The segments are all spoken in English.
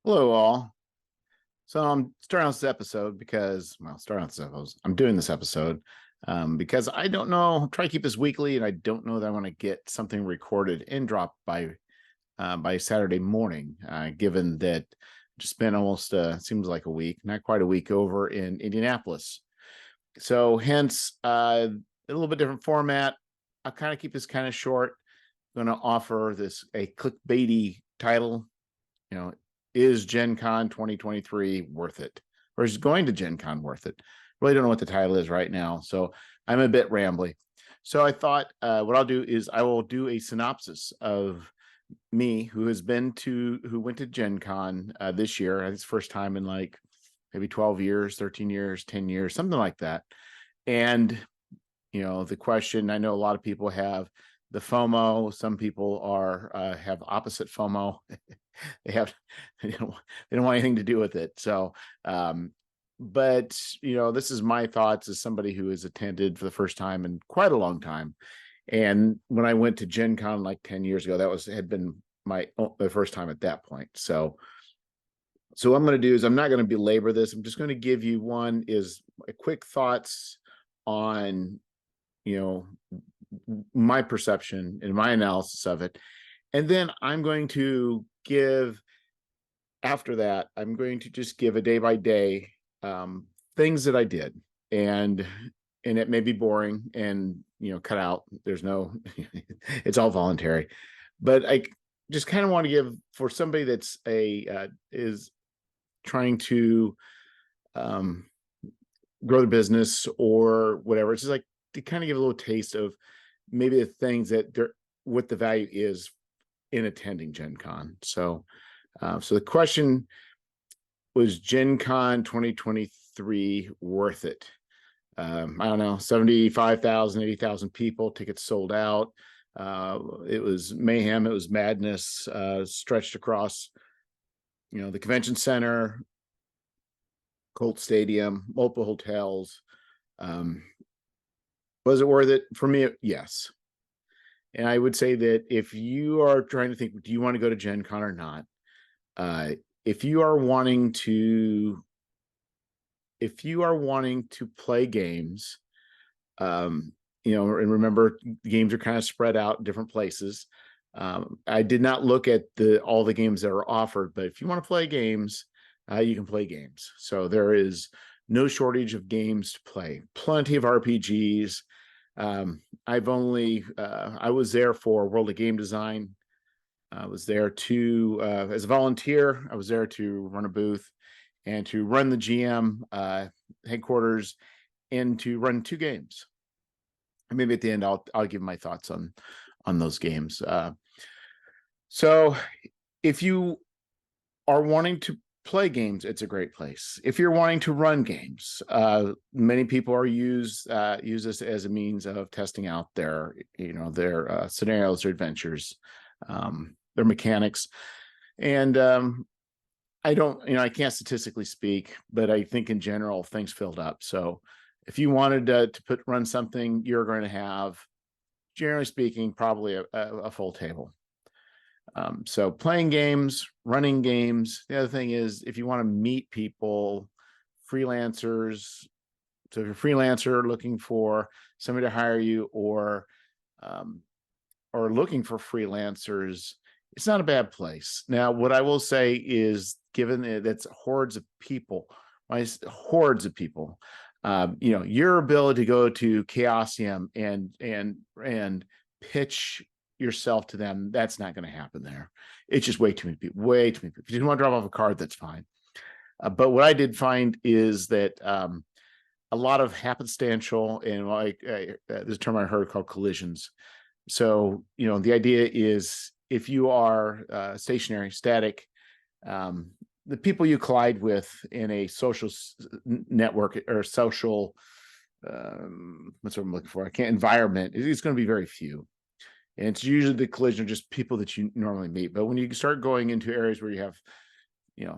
Hello, all. So I'm starting out this episode because, I'm doing this episode because I don't know. Try to keep this weekly, and I don't know that I want to get something recorded and dropped by Saturday morning. Given that just spent almost seems like a week, not quite a week over in Indianapolis. So hence a little bit different format. I'll kind of keep this kind of short. I'm going to offer this a clickbaity title. You know, is Gen Con 2023 worth it? Or is going to Gen Con worth it? Really don't know what the title is right now. So I'm a bit rambly. So I thought what I'll do is I will do a synopsis of me who went to Gen Con this year. It's first time in like maybe 12 years, 13 years, 10 years, something like that. And the question, I know a lot of people have the FOMO. Some people have opposite FOMO. they have they don't want anything to do with it. So but this is my thoughts as somebody who has attended for the first time in quite a long time. And when I went to Gen Con like 10 years ago, had been the first time at that point. So what I'm going to do is I'm not going to belabor this. I'm just going to give you a quick thoughts on my perception and my analysis of it. And then after that, I'm going to just give a day by day things that I did. And it may be boring and, cut out. There's no, it's all voluntary. But I just kind of want to give for somebody that's is trying to grow the business or whatever. It's just like to kind of give a little taste of maybe the things what the value is in attending Gen Con. So the question was, Gen Con 2023 worth it? I don't know, 75,000, 80,000 people, tickets sold out. It was mayhem. It was madness, stretched across, the convention center, Colt Stadium, multiple hotels. Was it worth it? For me, yes. And I would say that if you are trying to think, do you want to go to Gen Con or not? If you are wanting to play games, and remember, games are kind of spread out in different places. I did not look at all the games that are offered, but if you want to play games, you can play games. So there is no shortage of games to play. Plenty of RPGs. I was there for World of Game Design. I was there as a volunteer. I was there to run a booth and to run the GM headquarters and to run two games. And maybe at the end, I'll give my thoughts on those games. So if you are wanting to play games, it's a great place. If you're wanting to run games, many people use this as a means of testing out their scenarios, their adventures, their mechanics. And I can't statistically speak, but I think in general things filled up. So if you wanted to run something, you're going to have, generally speaking, probably a full table. So playing games, running games. The other thing is, if you want to meet people, freelancers. So if you're a freelancer looking for somebody to hire you, or looking for freelancers, it's not a bad place. Now, what I will say is, given that it's hordes of people, your ability to go to Chaosium and pitch yourself to them, that's not going to happen there. It's just way too many people. If you didn't want to drop off a card, that's fine. But what I did find is that a lot of happenstantial and there's a term I heard called collisions. So the idea is, if you are static, the people you collide with in a social network or social what's what I'm looking for? Environment. It's going to be very few. And it's usually the collision of just people that you normally meet. But when you start going into areas where you have,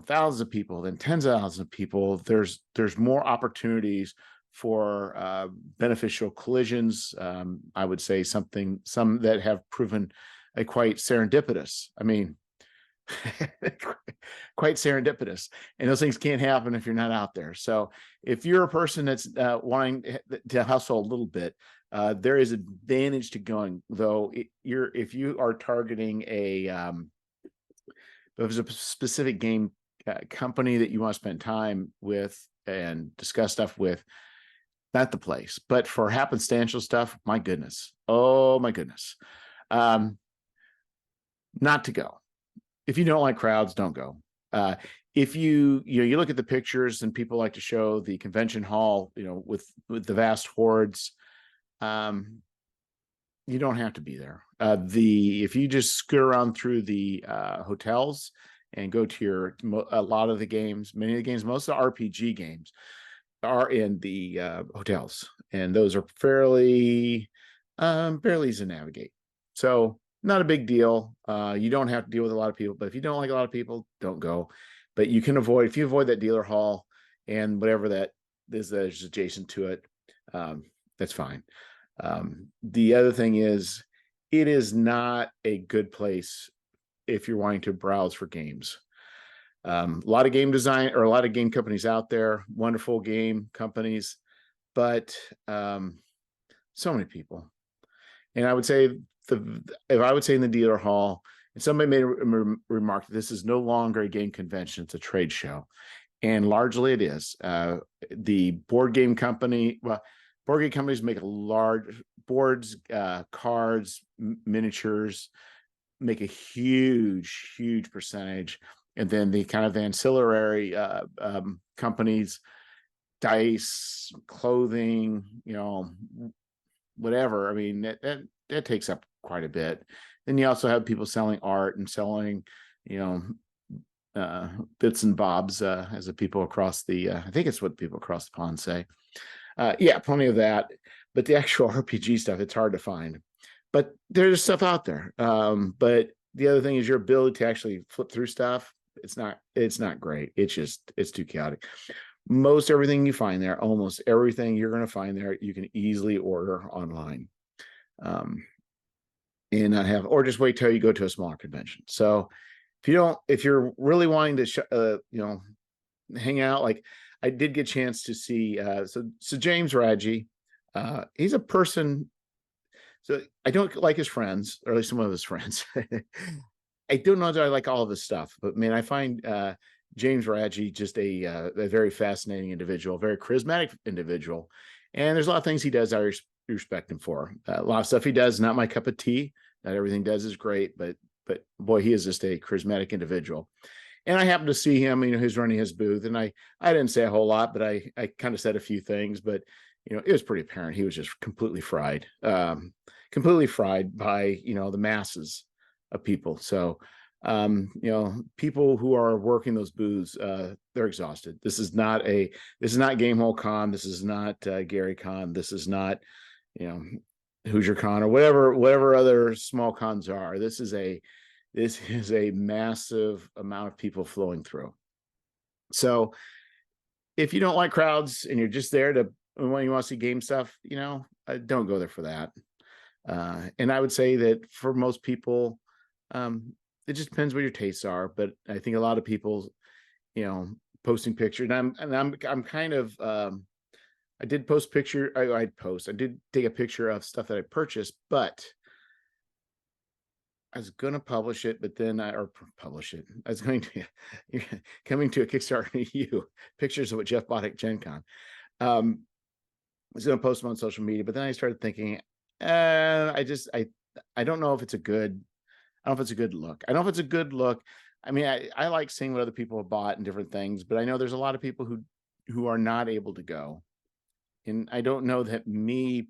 thousands of people, then tens of thousands of people, there's more opportunities for beneficial collisions. I would say some that have proven quite serendipitous. I mean, quite serendipitous, and those things can't happen if you're not out there. So if you're a person that's wanting to hustle a little bit, there is advantage to going, though. If you are targeting if there's a specific game company that you want to spend time with and discuss stuff with, not the place. But for happenstantial stuff, my goodness, oh my goodness, not to go. If you don't like crowds, don't go. If you look at the pictures, and people like to show the convention hall, with the vast hordes. You don't have to be there. If you just scoot around through the hotels and go to a lot of the games, many of the games, most of the RPG games are in the hotels, and those are fairly easy to navigate. So not a big deal. You don't have to deal with a lot of people, but if you don't like a lot of people, don't go. But you can avoid, if you avoid that dealer hall and whatever that is that is adjacent to it, that's fine. The other thing is, it is not a good place if you're wanting to browse for games. A lot of game design, or a lot of game companies out there, wonderful game companies, but so many people. And I would say, if I would say in the dealer hall, and somebody made a remark, this is no longer a game convention, it's a trade show. And largely it is. The board game companies make large boards, cards, miniatures, make a huge percentage. And then the kind of ancillary companies, dice, clothing, whatever. I mean, that takes up quite a bit. Then you also have people selling art and selling, bits and bobs, as the people across the, I think it's what people across the pond say. Yeah, plenty of that. But the actual RPG stuff, it's hard to find. But there's stuff out there. But the other thing is your ability to actually flip through stuff. It's not great. It's too chaotic. Most everything you find there, almost everything you're going to find there, you can easily order online. And not have, or just wait till you go to a smaller convention. So if you're really wanting to, hang out, like I did get a chance to see, so James Raggi, he's a person. So I don't like his friends, or at least some of his friends. I don't know that I like all of his stuff, but man, I find James Raggi just a very fascinating individual, very charismatic individual. And there's a lot of things he does I respect him for. A lot of stuff he does, not my cup of tea. Not everything he does is great, but boy, he is just a charismatic individual. And I happened to see him, who's running his booth, and I didn't say a whole lot, but I kind of said a few things, but it was pretty apparent he was just completely fried by the masses of people. So people who are working those booths, they're exhausted. This is not Gamehole Con. This is not Gary Con. This is not Hoosier Con, or whatever other small cons are. This is a massive amount of people flowing through. So if you don't like crowds and you're just there when you want to see game stuff, don't go there for that. And I would say that for most people, it just depends what your tastes are. But I think a lot of people, posting pictures, and I'm kind of, I did post picture. I did take a picture of stuff that I purchased, but I was going to publish it, but then I was going to coming to a Kickstarter near you, pictures of what Jeff bought at GenCon. I was going to post them on social media, but then I started thinking, I don't know if it's a good, I don't know if it's a good look. I don't know if it's a good look. I mean, I like seeing what other people have bought and different things, but I know there's a lot of people who are not able to go. And I don't know that me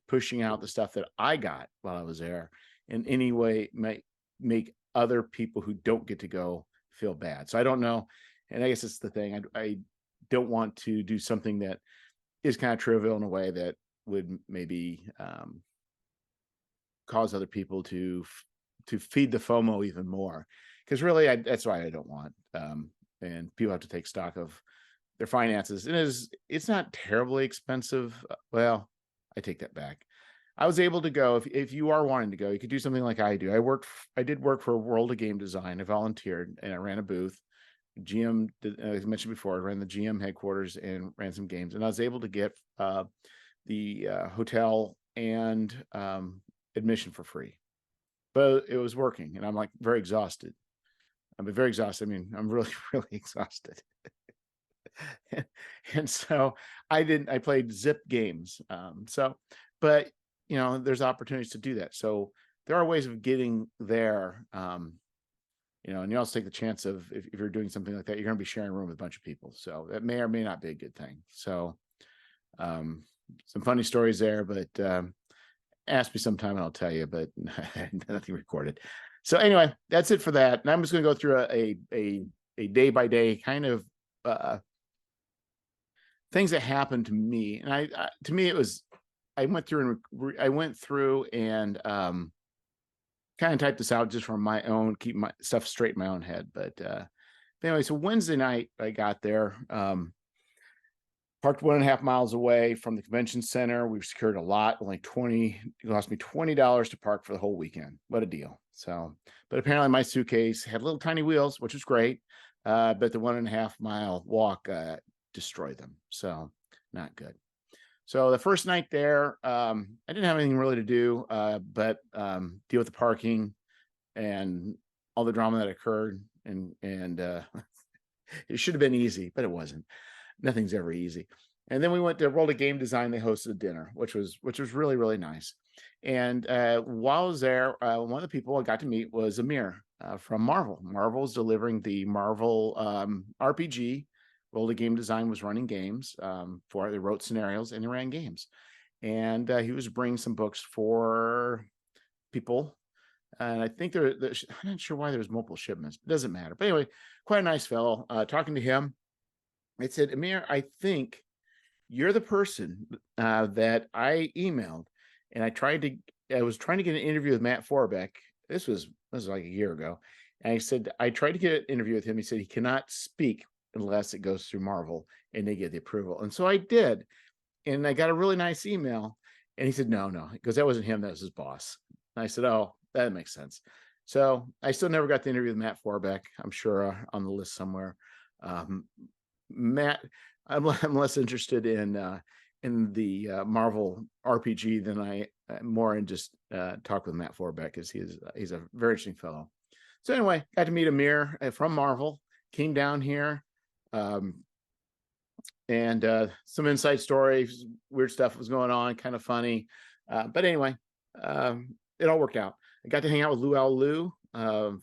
pushing out the stuff that I got while I was there in any way might make other people who don't get to go feel bad. So I don't know. And I guess it's the thing. I don't want to do something that is kind of trivial in a way that would maybe cause other people to feed the FOMO even more. Because really, that's why I don't want. And people have to take stock of their finances. It's not terribly expensive. Well, I take that back. I was able to go. If you are wanting to go, you could do something like I do. I did work for World of Game Design. I volunteered and I ran a booth. GM, as I mentioned before, I ran the GM headquarters and ran some games, and I was able to get the hotel and admission for free. But it was working, and I'm like very exhausted. I'm very exhausted. I mean, I'm really, really exhausted. And so I played zip games. But there's opportunities to do that. So there are ways of getting there. And you also take the chance of if you're doing something like that, you're going to be sharing a room with a bunch of people. So that may or may not be a good thing. So some funny stories there, but ask me sometime and I'll tell you, but nothing recorded. So anyway, that's it for that. And I'm just going to go through a day by day kind of things that happened to me. And to me, it was, I went through and kind of typed this out just from my own, keep my stuff straight in my own head. But anyway, so Wednesday night I got there, parked 1.5 miles away from the convention center. We've secured a lot, it cost me $20 to park for the whole weekend. What a deal. So, but apparently my suitcase had little tiny wheels, which was great. But the 1.5 mile walk destroyed them. So not good. So the first night there, I didn't have anything really to do, but deal with the parking and all the drama that occurred. And it should have been easy, but it wasn't. Nothing's ever easy. And then we went to World of Game Design. They hosted a dinner, which was really, really nice. And while I was there, one of the people I got to meet was Amir from Marvel. Marvel's delivering the Marvel RPG. World of Game Design was running games they wrote scenarios and they ran games. And he was bringing some books for people. And I think I'm not sure why there's multiple shipments. It doesn't matter. But anyway, quite a nice fellow. Talking to him, it said, Amir, I think you're the person that I emailed, and I was trying to get an interview with Matt Forbeck. This was like a year ago. And I said, I tried to get an interview with him. He said he cannot speak unless it goes through Marvel and they get the approval. And so I did. And I got a really nice email. And he said, no, because that wasn't him. That was his boss. And I said, oh, that makes sense. So I still never got the interview with Matt Forbeck. I'm sure on the list somewhere. Matt, I'm less interested in the Marvel RPG than I more in just talk with Matt Forbeck, because he's a very interesting fellow. So anyway, got to meet Amir from Marvel, came down here, and some inside stories, weird stuff was going on, kind of funny. But anyway, it all worked out. I got to hang out with Lou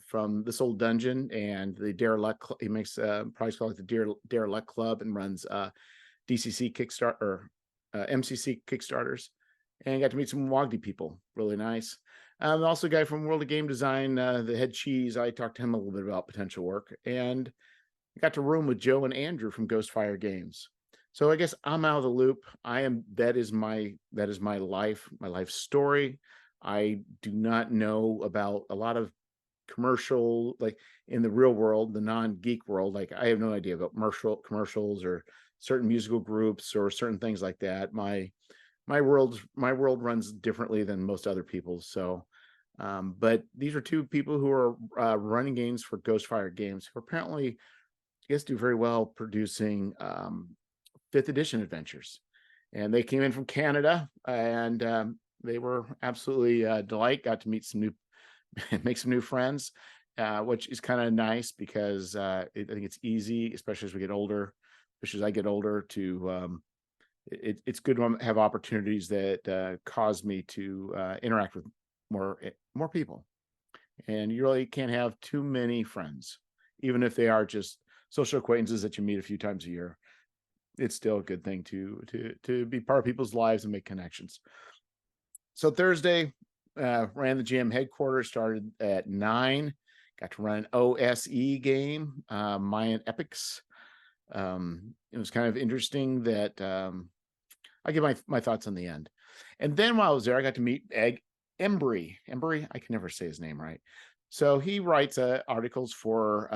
from This Old Dungeon and the Derelict. He makes products called the Derelict Club and runs DCC Kickstarter or MCC Kickstarters. And I got to meet some Wogdy people, really nice. Also a guy from World of Game Design, the head cheese. I talked to him a little bit about potential work, and I got to room with Joe and Andrew from Ghostfire Games. So I guess I'm out of the loop. That is my life, my life story. I do not know about a lot of commercial, like in the real world, the non-geek world. Like I have no idea about commercials or certain musical groups or certain things like that. My world runs differently than most other people's. So, but these are two people who are running games for Ghostfire Games, who apparently, I guess, do very well producing 5th edition adventures. And they came in from Canada, and they were absolutely delight. Got to meet make some new friends, which is kind of nice, because I think it's easy, especially as we get older, especially as I get older, to it's good to have opportunities that cause me to interact with more people. And you really can't have too many friends, even if they are just social acquaintances that you meet a few times a year. It's still a good thing to be part of people's lives and make connections. So Thursday, ran the GM headquarters, started at 9, got to run an OSE game, Mayan Epics. It was kind of interesting that I'll give my thoughts on the end. And then while I was there, I got to meet Embry. I can never say his name right. So he writes articles for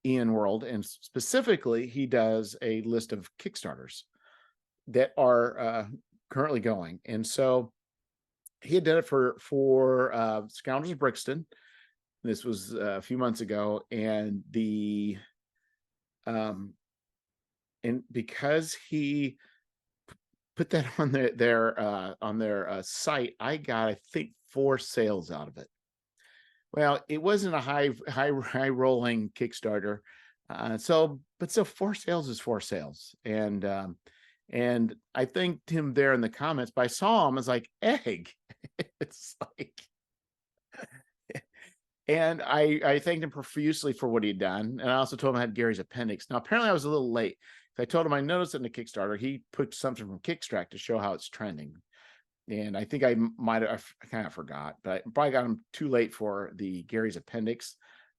Ian World, and specifically he does a list of Kickstarters that are currently going. And so he had done it for Scoundrels of Brixton. This was a few months ago, and um and because he put that on their site, I got, I think, 4 sales out of it. Well, it wasn't a high rolling Kickstarter, but still 4 sales is 4 sales, and I thanked him there in the comments. But I saw him as like egg. It's like, and I thanked him profusely for what he'd done, and I also told him I had Gary's appendix. Now, apparently, I was a little late. I told him I noticed it in the Kickstarter. He put something from Kickstrack to show how it's trending. And I think I kind of forgot, but I probably got him too late for the Gary's appendix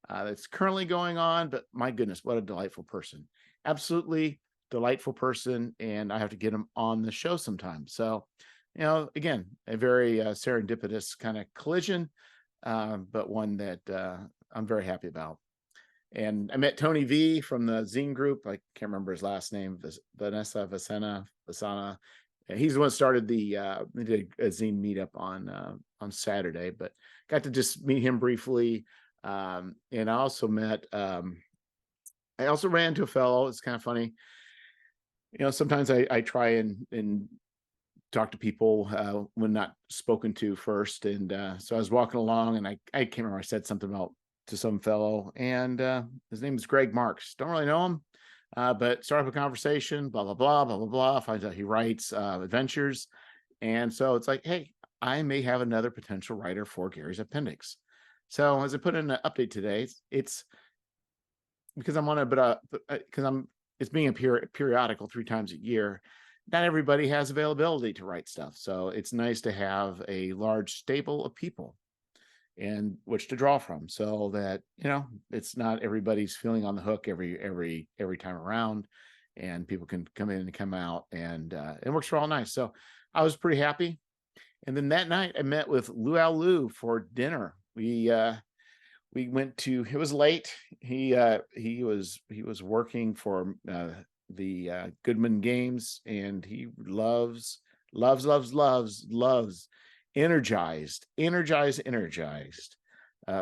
that's currently going on. But my goodness, what a delightful person. Absolutely delightful person. And I have to get him on the show sometime. So, again, a very serendipitous kind of collision, but one that I'm very happy about. And I met Tony V from the Zine group. I can't remember his last name, Vanessa Vasana. He's the one who started they did a Zine meetup on Saturday, but got to just meet him briefly. And I also I also ran into a fellow. It's kind of funny. Sometimes I try and talk to people when not spoken to first. And so I was walking along, and I can't remember, I said something about to some fellow, and his name is Greg Marks. Don't really know him, but start up a conversation, blah, blah, blah, blah, blah, blah. Finds out he writes adventures. And so it's like, hey, I may have another potential writer for Gary's appendix. So as I put in an update today, it's because I'm on it's being a periodical 3 times a year. Not everybody has availability to write stuff. So it's nice to have a large stable of people and which to draw from, so that it's not everybody's feeling on the hook every time around, and people can come in and come out, and it works for all nice. So I was pretty happy. And then that night I met with Luau Lu for dinner. We went to, it was late. He was working for the Goodman Games, and he loves energized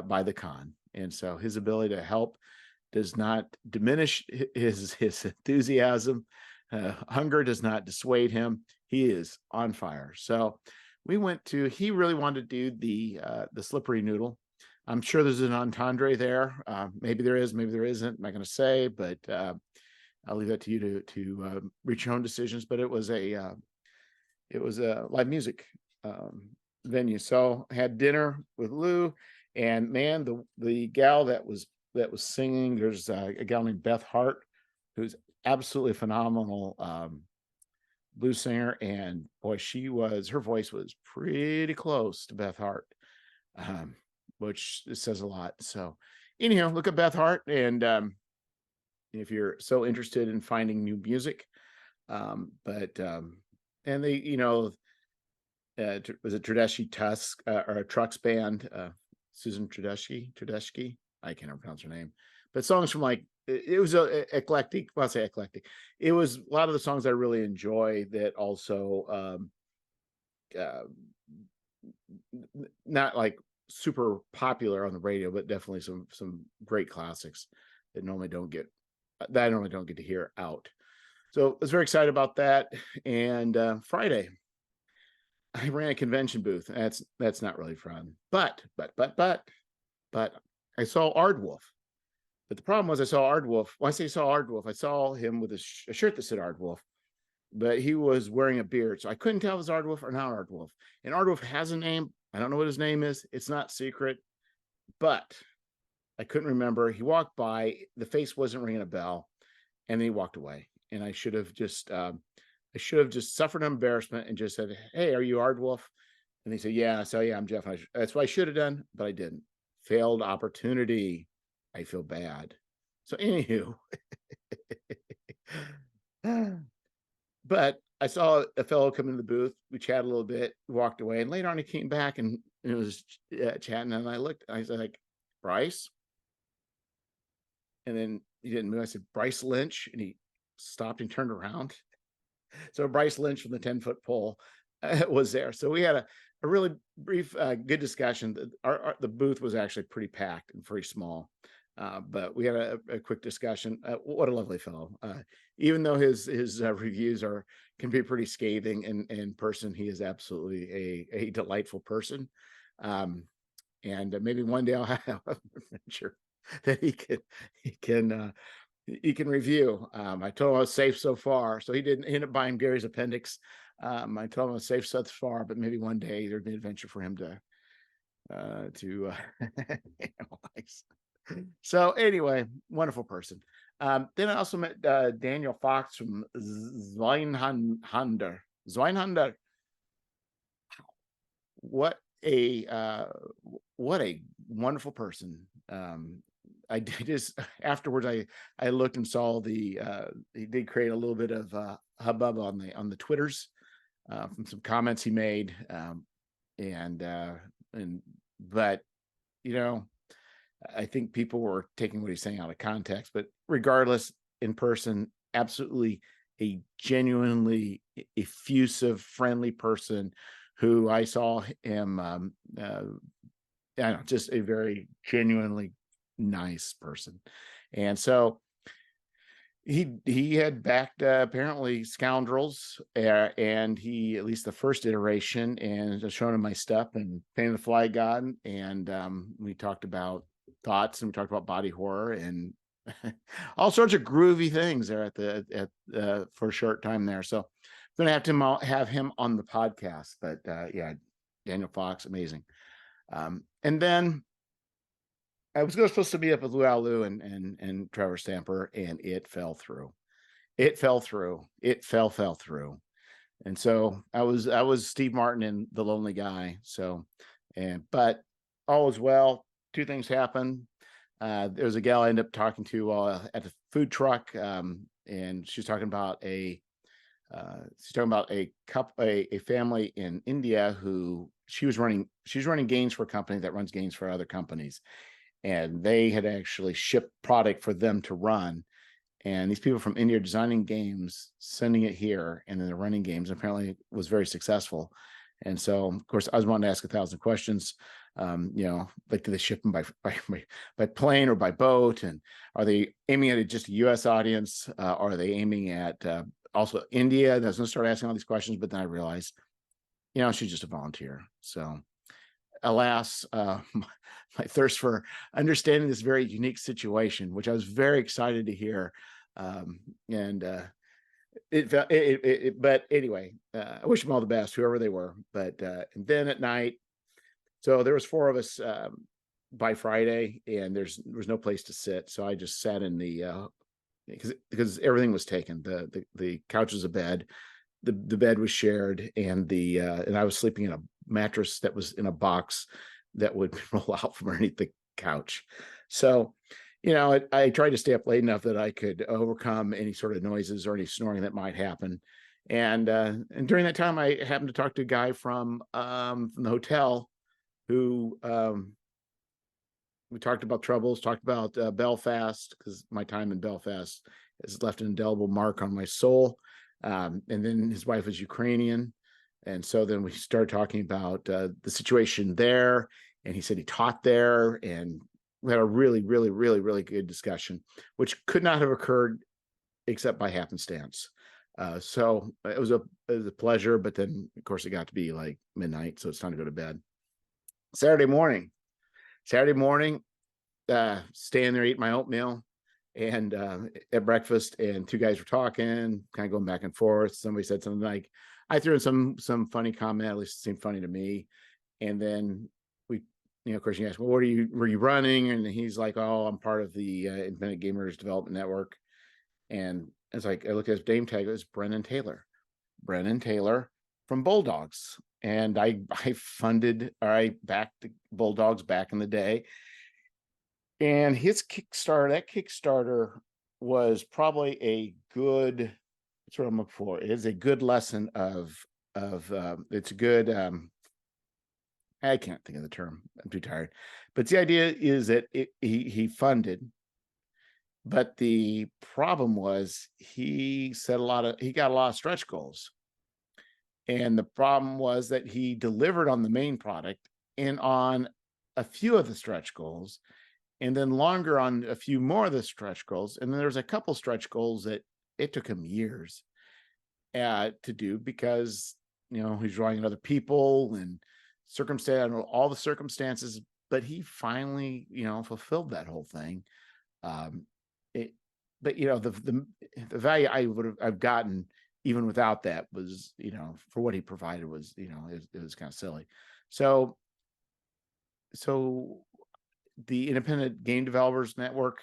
by the con. And so his ability to help does not diminish his enthusiasm. Hunger does not dissuade him. He is on fire. So we went to, he really wanted to do the slippery noodle. I'm sure there's an entendre there. Maybe there is, maybe there isn't. I'm not going to say, but I'll leave that to you to reach your own decisions. But it was a live music venue. So I had dinner with Lou, and man, the gal that was singing, there's a gal named Beth Hart, who's absolutely phenomenal blues singer, and boy, her voice was pretty close to Beth Hart, which says a lot. So anyhow, look at Beth Hart, and if you're so interested in finding new music, and they, was it Tedeschi Tusk or a Trucks band, Susan Tedeschi, I can't pronounce her name, but songs from it was eclectic. Well, I'll say eclectic. It was a lot of the songs I really enjoy that also not like super popular on the radio, but definitely some great classics that I normally don't get to hear out. So I was very excited about that. And Friday, I ran a convention booth. That's not really fun. But I saw Aardwolf. But the problem was I saw Aardwolf. When I say saw Aardwolf, I saw him with a shirt that said Aardwolf, but he was wearing a beard. So I couldn't tell if it was Aardwolf or not Aardwolf. And Aardwolf has a name. I don't know what his name is. It's not secret, but I couldn't remember. He walked by, the face wasn't ringing a bell, and then he walked away. And I should have just suffered embarrassment and just said, "Hey, are you Aardwolf?" And he said, "Yeah." So yeah, I'm Jeff. That's what I should have done, but I didn't. Failed opportunity. I feel bad. So anywho, but I saw a fellow come into the booth. We chatted a little bit, walked away, and later on he came back and it was chatting. And I looked, I said, like, "Bryce?" And then he didn't move. I said, "Bryce Lynch," and he stopped and turned around. So Bryce Lynch from the 10-foot pole. was there. So we had a really brief, good discussion. The booth was actually pretty packed and pretty small. But we had a quick discussion. What a lovely fellow. Even though his reviews can be pretty scathing in person, he is absolutely a delightful person. And maybe one day I'll have an adventure that he can review. I told him I was safe so far, so he didn't end up buying Gary's appendix. I told him I was safe so far, but maybe one day there'd be an adventure for him to analyze. So anyway, wonderful person. Then I also met Daniel Fox from Zweinhander. Zweinhander. What a wonderful person. I did just afterwards. I looked and saw he did create a little bit of hubbub on the Twitters from some comments he made, but you know, I think people were taking what he's saying out of context. But regardless, in person, absolutely a genuinely effusive, friendly person who I saw him. I don't know, just a very genuinely nice person. And so he had backed apparently Scoundrels, and he, at least the first iteration, and just shown him my stuff and painted the Fly God, and we talked about thoughts, and we talked about body horror and all sorts of groovy things there for a short time there. So I'm gonna have him on the podcast. But yeah, Daniel Fox, amazing. And then I was supposed to meet up with Lou Alou and Trevor Stamper, and it fell through. It fell through. It fell through. And so I was Steve Martin and the Lonely Guy. So, but all was well. Two things happened. There was a gal I ended up talking to at the food truck, and she's talking about a family in India who she's running games for a company that runs games for other companies, and they had actually shipped product for them to run. And these people from India are designing games, sending it here, and then they're running games. Apparently, it was very successful. And so, of course, I was wanting to ask 1,000 questions. Like, do they ship them by plane or by boat? And are they aiming at just a U.S. audience? Are they aiming at also India? I was going to start asking all these questions, but then I realized, she's just a volunteer. So, alas, my thirst for understanding this very unique situation, which I was very excited to hear. But anyway, I wish them all the best, whoever they were. But and then at night, so there was 4 of us by Friday, and there was no place to sit, so I just sat in the because everything was taken. The couch was a bed, the bed was shared, and and I was sleeping in a mattress that was in a box that would roll out from underneath the couch. So, I tried to stay up late enough that I could overcome any sort of noises or any snoring that might happen. And during that time, I happened to talk to a guy from the hotel who we talked about troubles, talked about Belfast, because my time in Belfast has left an indelible mark on my soul. And then his wife was Ukrainian. And so then we started talking about the situation there. And he said he taught there, and we had a really, really, really, really good discussion, which could not have occurred except by happenstance. So it was a pleasure, but then of course it got to be like midnight, so it's time to go to bed. Saturday morning, staying there, eating my oatmeal, and at breakfast, and 2 guys were talking, kind of going back and forth. Somebody said something like, I threw in some funny comment, at least it seemed funny to me. And then we, of course, you ask, well, were you running? And he's like, oh, I'm part of the Independent Gamers Development Network. And it's like, I look at his name tag, it was Brennan Taylor from Bulldogs. And I backed the Bulldogs back in the day. And his Kickstarter was probably a good, that's what I'm looking for. It is a good lesson of it's a good, I can't think of the term. I'm too tired. But the idea is that he funded, but the problem was he got a lot of stretch goals. And the problem was that he delivered on the main product and on a few of the stretch goals, and then longer on a few more of the stretch goals. And then there's a couple stretch goals that it took him years to do because, he's relying on other people and circumstance, all the circumstances, but he finally, fulfilled that whole thing. It, but the value I've gotten even without that was, for what he provided was, it was kind of silly. So the Independent Game Developers Network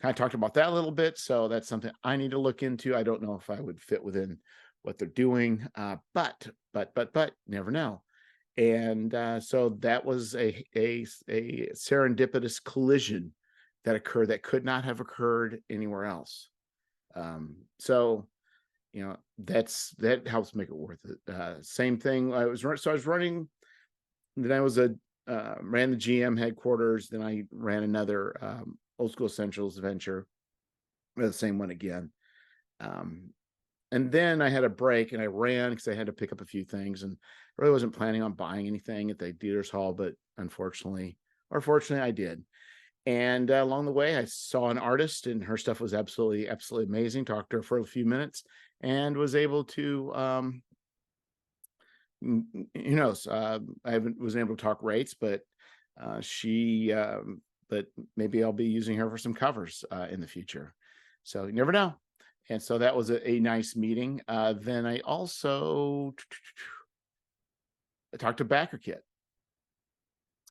kind of talked about that a little bit. So that's something I need to look into. I don't know if I would fit within what they're doing, but never know. And so that was a serendipitous collision that occurred that could not have occurred anywhere else. So that helps make it worth it. Same thing. I was running. Then I was ran the GM headquarters. Then I ran another Old School Essentials venture, the same one again. And then I had a break and I ran because I had to pick up a few things and really wasn't planning on buying anything at the dealer's hall, but unfortunately, or fortunately, I did. And along the way, I saw an artist and her stuff was absolutely amazing. Talked to her for a few minutes and was able to, who knows, I wasn't able to talk rates, but but maybe I'll be using her for some covers in the future. So you never know. And so that was a nice meeting. Then I also talked to BackerKit.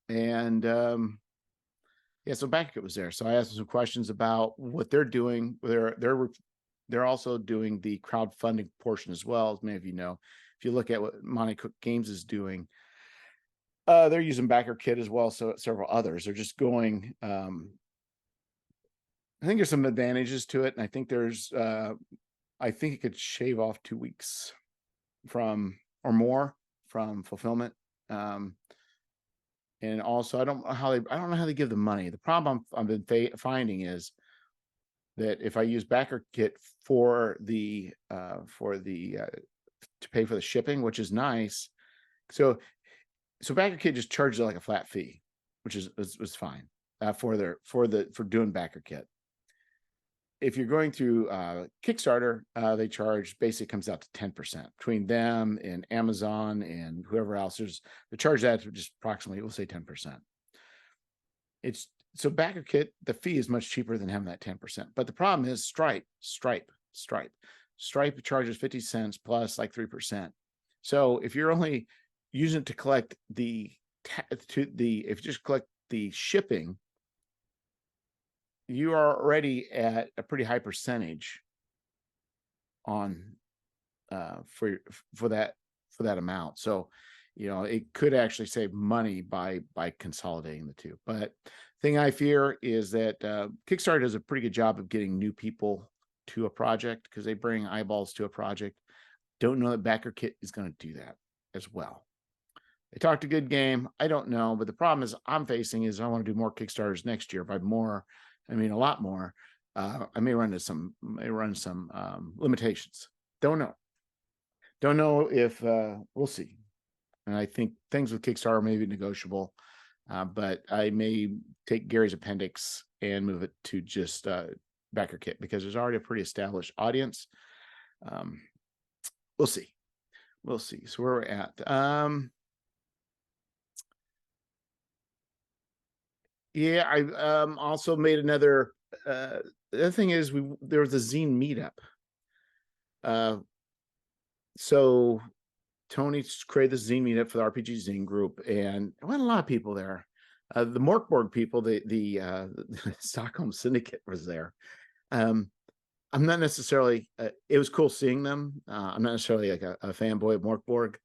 And so BackerKit was there. So I asked them some questions about what they're doing. They're also doing the crowdfunding portion as well, as many of you know. If you look at what Monte Cook Games is doing, they're using BackerKit as well. So several others. They're just going. I think there's some advantages to it, and I think I think it could shave off 2 weeks from or more from fulfillment. And also, I don't know how they give the money. The problem I've been finding is that if I use BackerKit for the to pay for the shipping, which is nice, so BackerKit just charges like a flat fee, which was fine for doing BackerKit. If you're going through Kickstarter, they charge, basically comes out to 10% between them and Amazon and whoever else. They charge that to just approximately, we'll say 10%. So BackerKit, the fee is much cheaper than having that 10%. But the problem is Stripe charges 50 cents plus like 3%. So if you're only using it to collect if you just collect the shipping, you are already at a pretty high percentage on for that amount. So it could actually save money by consolidating the two. But thing I fear is that Kickstarter does a pretty good job of getting new people to a project because they bring eyeballs to a project. Don't know that BackerKit is going to do that as well. They talked a good game. I don't know, but the problem is I'm facing is I want to do more Kickstarters next year. By more, I mean a lot more. I may run some limitations. Don't know if we'll see. And I think things with Kickstarter may be negotiable, but I may take Gary's appendix and move it to just BackerKit because there's already a pretty established audience. We'll see. So where we're at. Yeah, I also made another. The other thing is there was a zine meetup. So Tony created this zine meetup for the RPG Zine group, and there wasn't a lot of people there. The Morkborg people, the Stockholm Syndicate was there. I'm not necessarily. It was cool seeing them. I'm not necessarily like a fanboy of Morkborg,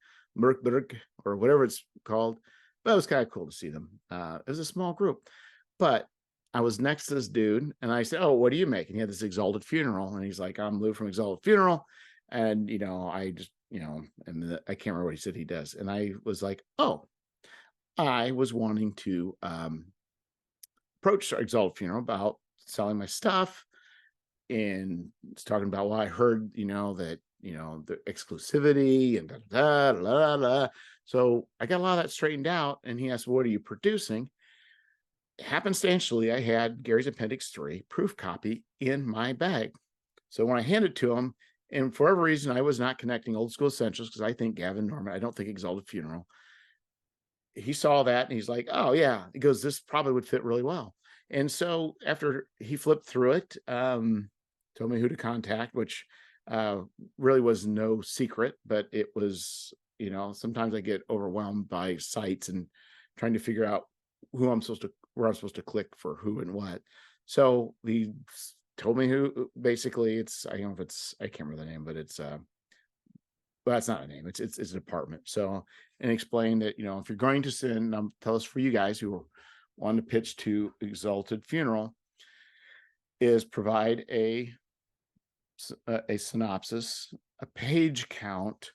or whatever it's called, but it was kind of cool to see them. It was a small group, but I was next to this dude, and I said, "Oh, what do you make?" And he had this Exalted Funeral, and he's like, "I'm Lou from Exalted Funeral," and I just and I can't remember what he said he does, and I was like, "Oh, I was wanting to approach Exalted Funeral about selling my stuff." And it's talking about, well, I heard, that the exclusivity and da, da, da, da, da. So I got a lot of that straightened out. And he asked, what are you producing? Happenstantially, I had Gary's Appendix 3 proof copy in my bag. So when I handed it to him, and for whatever reason, I was not connecting Old School Essentials because I think Gavin Norman, I don't think Exalted Funeral. He saw that and he's like, oh, yeah. He goes, this probably would fit really well. And so after he flipped through it, told me who to contact, which really was no secret, but it was, sometimes I get overwhelmed by sites and trying to figure out where I'm supposed to click for who and what. So he told me who. Basically, I don't know if it's, I can't remember the name, but it's well, that's not a name. It's a department. So, and explain that if you're going to send, tell us for you guys who want to pitch to Exalted Funeral, is provide a synopsis, a page count,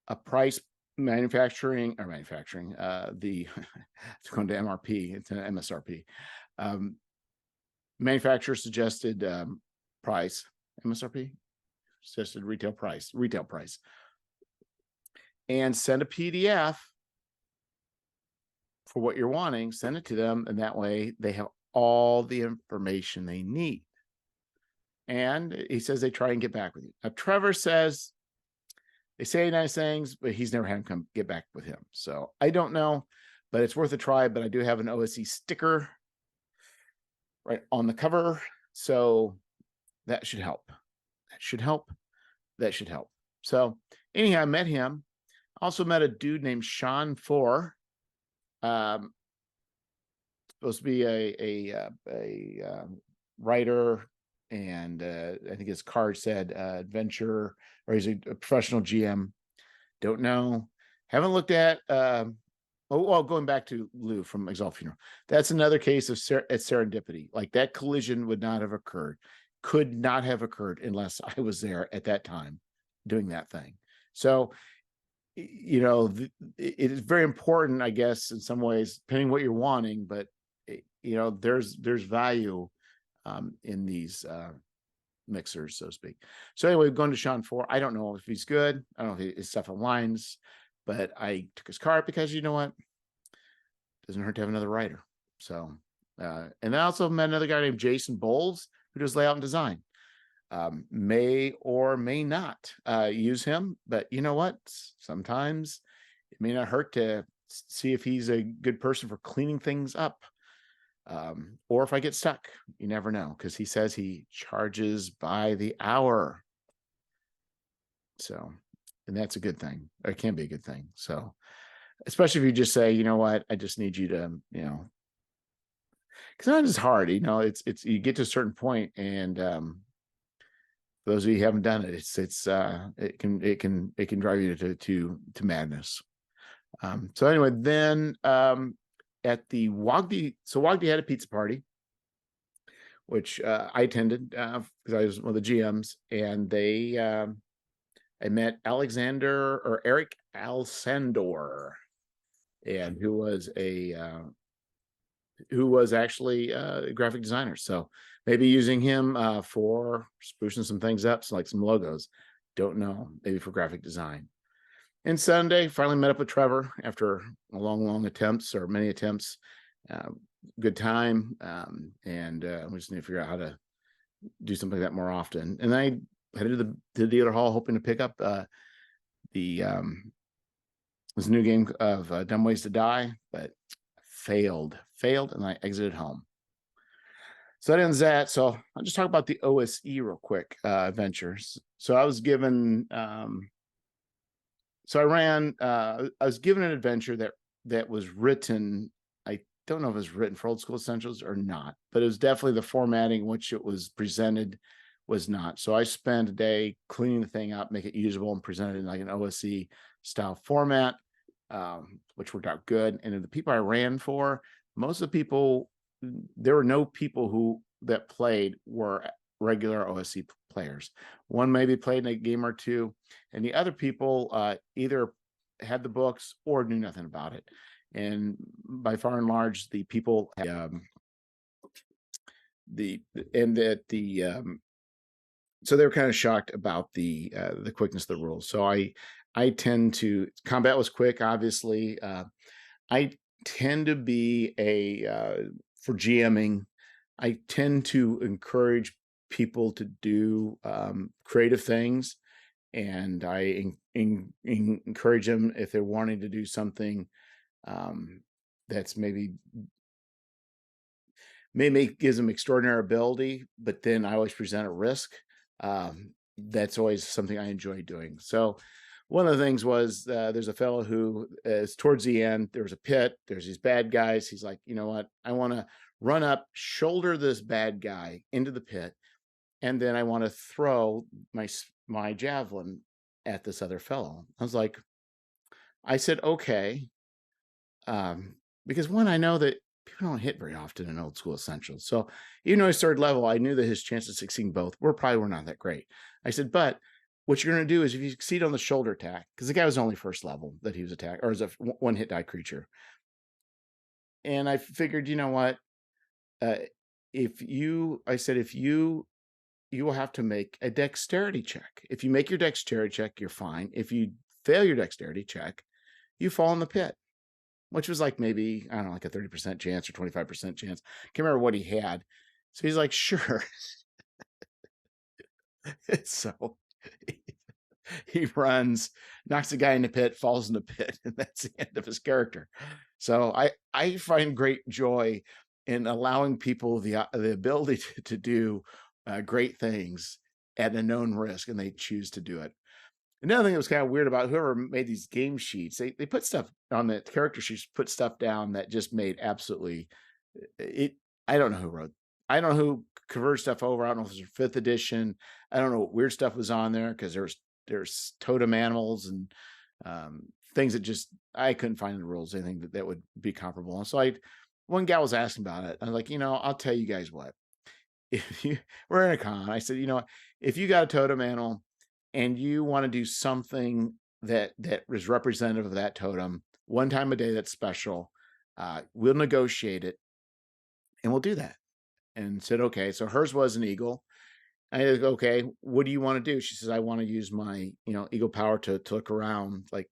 a price, manufacturing, the it's going to MRP, it's an MSRP, manufacturer suggested price, MSRP, suggested retail price, and send a PDF for what you're wanting, send it to them, and that way they have all the information they need. And he says they try and get back with you. Now, Trevor says they say nice things, but he's never had him come get back with him. So I don't know, but it's worth a try. But I do have an OSE sticker right on the cover. So that should help. That should help. So anyhow, I met him. Also met a dude named Sean Four. Supposed to be a writer, and I think his card said adventure, or he's a professional GM. Don't know. Haven't looked at. Going back to Lou from Exalt Funeral. That's another case of serendipity. Like that collision would not have occurred, could not have occurred unless I was there at that time doing that thing. So, it is very important, I guess, in some ways, depending what you're wanting. But there's value in these mixers, so to speak. So anyway, going to Sean 4. I don't know if he's good. I don't know if his stuff aligns, but I took his card because you know what? Doesn't hurt to have another writer. So, and I also met another guy named Jason Bowles who does layout and design. May or may not use him, but you know what? Sometimes it may not hurt to see if he's a good person for cleaning things up. Or if I get stuck, you never know, because he says he charges by the hour. So, and that's a good thing. It can be a good thing. So, especially if you just say, you know what, I just need you to, because sometimes it's hard, it's you get to a certain point, and for those of you who haven't done it, it can drive you to madness. So anyway, then at the Wagdi, so Wagdi had a pizza party, which I attended because I was one of the GMs, and I met Eric Alsandor, and who was actually a graphic designer. So maybe using him for sprucing some things up, so like some logos. Don't know, maybe for graphic design. And Sunday, finally met up with Trevor after a long attempts, or many attempts. Good time, and we just need to figure out how to do something like that more often. And I headed to the dealer hall, hoping to pick up this new game of Dumb Ways to Die, but failed, and I exited home. So that ends that. So I'll just talk about the OSE real quick, adventures. So I was given, I was given an adventure that was written. I don't know if it was written for Old School Essentials or not, but it was definitely the formatting in which it was presented was not. So I spent a day cleaning the thing up, make it usable, and present it in like an OSE style format, which worked out good. And the people I ran for, most of the people, there were no people that played were regular OSE players. One maybe played in a game or two, and the other people either had the books or knew nothing about it. And by far and large, the people so they were kind of shocked about the quickness of the rules. So I tend to combat was quick, obviously. I tend to be a for GMing. I tend to encourage people to do creative things, and encourage them if they're wanting to do something that's maybe gives them extraordinary ability, but then I always present a risk. That's always something I enjoy doing. So one of the things was there's a fellow who is towards the end, there was a pit, there's these bad guys. He's like, you know what? I want to run up, shoulder this bad guy into the pit, and then I want to throw my javelin at this other fellow. I said, okay. Because one, I know that people don't hit very often in old school essentials. So even though he's third level, I knew that his chances of succeeding both were not that great. I said, but what you're going to do is if you succeed on the shoulder attack, because the guy was only first level that he was attacked, or as a one hit die creature. And I figured, you know what? Uh, if you will have to make a dexterity check. If you make your dexterity check, you're fine. If you fail your dexterity check, you fall in the pit, which was like maybe, I don't know, like a 30% chance or 25% chance. Can't remember what he had. So he's like, sure. So he runs, knocks the guy in the pit, falls in the pit, and that's the end of his character. So I find great joy in allowing people the ability to do great things at a known risk, and they choose to do it. Another thing that was kind of weird about whoever made these game sheets, they put stuff on the character sheets, put stuff down that just made absolutely it. I don't know who wrote. I don't know who converted stuff over. I don't know if it was fifth edition. I don't know what weird stuff was on there because there's totem animals and things that just I couldn't find in the rules anything that would be comparable. And so one gal was asking about it. I was like, I'll tell you guys what. If you we're in a con, I said, if you got a totem animal and you want to do something that is representative of that totem one time a day that's special, we'll negotiate it and we'll do that. And said, okay. So hers was an eagle. I said, okay, what do you want to do? She says, I want to use my, eagle power to look around. Like,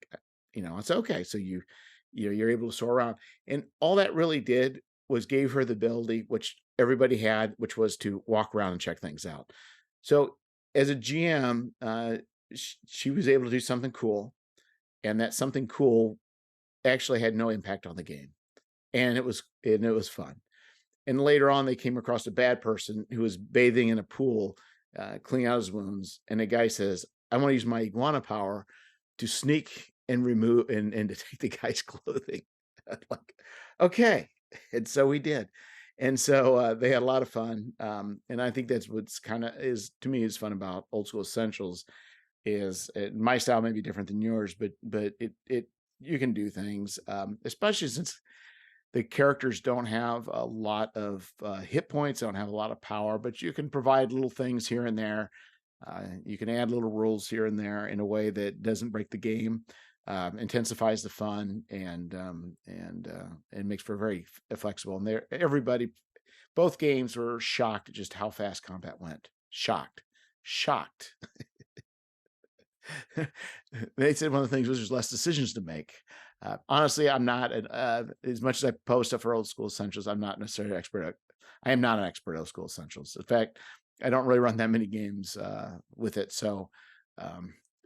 I said, okay. So you're able to soar around. And all that really did was gave her the ability, which everybody had, which was to walk around and check things out. So as a GM, she was able to do something cool. And that something cool actually had no impact on the game. And it was fun. And later on, they came across a bad person who was bathing in a pool, cleaning out his wounds. And the guy says, I want to use my iguana power to sneak and remove and to take the guy's clothing. Like, okay. And so we did. And so they had a lot of fun. And I think that's what's kind of to me is fun about old school essentials is my style may be different than yours, but it you can do things, especially since the characters don't have a lot of hit points, don't have a lot of power, but you can provide little things here and there. You can add little rules here and there in a way that doesn't break the game, intensifies the fun, and makes for very flexible. And everybody, both games were shocked at just how fast combat went. Shocked. They said one of the things was there's less decisions to make. Honestly, I'm not as much as I post stuff for old school essentials. I'm not necessarily an expert. I am not an expert at old school essentials. In fact, I don't really run that many games with it. So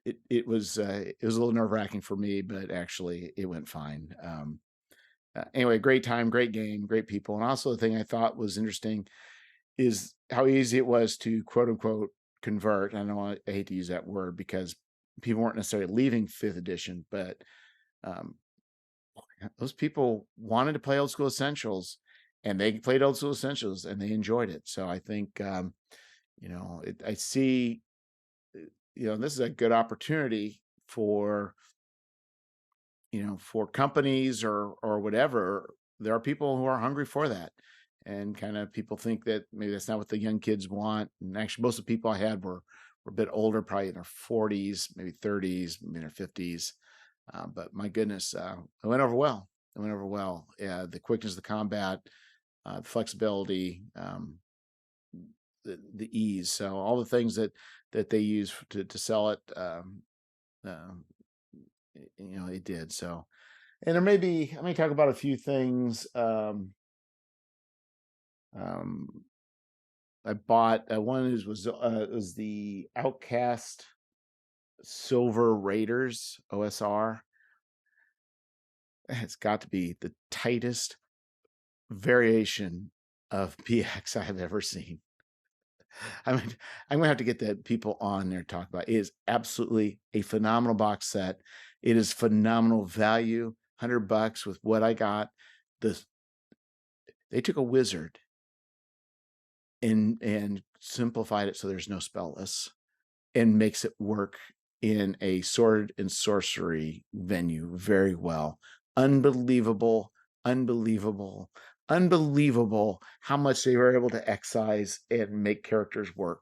it was a little nerve wracking for me, but actually it went fine. Anyway, great time, great game, great people, and also the thing I thought was interesting is how easy it was to quote unquote convert. I know I hate to use that word because people weren't necessarily leaving fifth edition, but um, those people wanted to play old school essentials and they played old school essentials and they enjoyed it. So I think, I see, this is a good opportunity for, for companies or whatever. There are people who are hungry for that. And kind of people think that maybe that's not what the young kids want. And actually, most of the people I had were a bit older, probably in their 40s, maybe 30s, maybe in their 50s. But my goodness, it went over well. It went over well. The quickness of the combat, the flexibility, the ease. So all the things that they use to sell it, um, it did. So, and there may be. Let me talk about a few things. Um, I bought one was the Outcast Silver Raiders OSR. It's got to be the tightest variation of PX I have ever seen. I mean, I'm gonna have to get the people on there to talk about it. It is absolutely a phenomenal box set. It is phenomenal value, $100 with what I got. The They took a wizard and simplified it so there's no spell lists and makes it work in a sword and sorcery venue very well. Unbelievable, unbelievable, unbelievable how much they were able to excise and make characters work.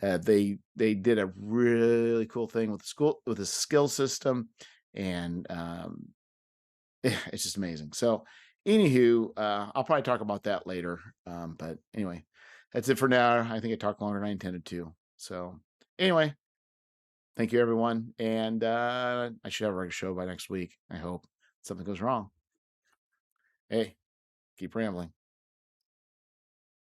They did a really cool thing with the skill system, and it's just amazing. So, anywho, I'll probably talk about that later. But anyway, that's it for now. I think I talked longer than I intended to. So, anyway, thank you, everyone. And I should have a regular show by next week. I hope something goes wrong. Hey, keep rambling.